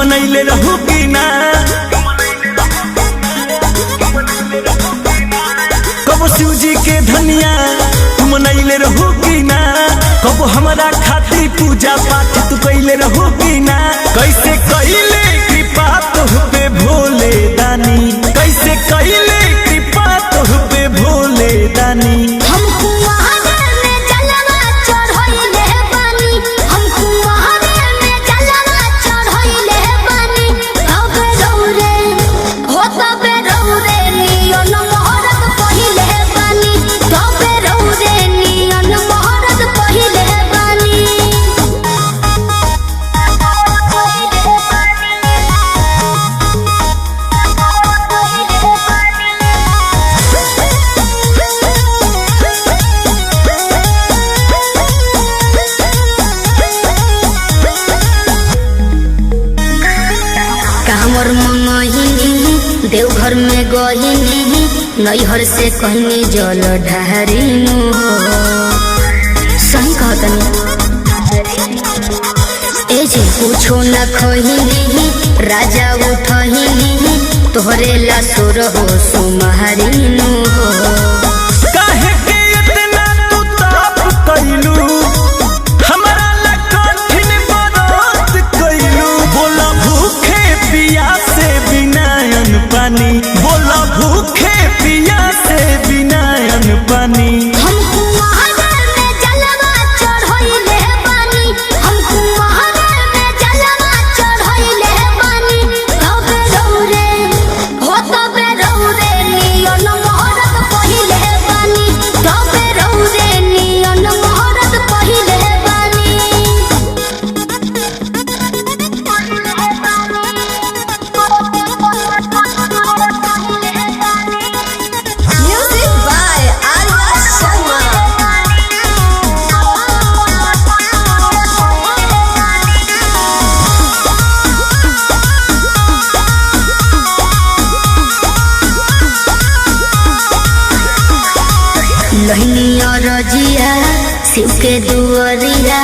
मनैले रहू कि ना कबो शिव जी के धनिया तू मनैले रहू कि ना कबो हमारा खातिर पूजा पाठ तू कैले रहू कि ना कैसे कैले कृपा तोह पे भोले दानी कैसे कैले कृपा तोह पे भोले दानी कांवर मंगहिनी देवघर में गहिनी नैहर से कहनी जल ढारिनु सही कहतनी ए जे पूछो न खहिनी राजा उठहिनी तोहरे ला सुर हो सुमहरिनु काहे के इतना तू ताप कैलू हमरा ला कठिन व्रत कैलू बोला भूखे पिया से बिना अन्न पानी बोला भूखे पिया से बिना अन्न पानी लहनिया रजिया शिव के दुआरिया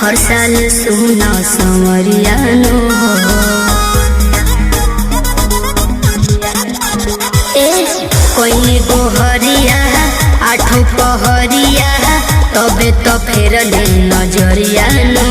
हर साल सुना संवरिया नो कोई गोहरिया आठों पहरिया तबे तो फेर ले नजरिया नो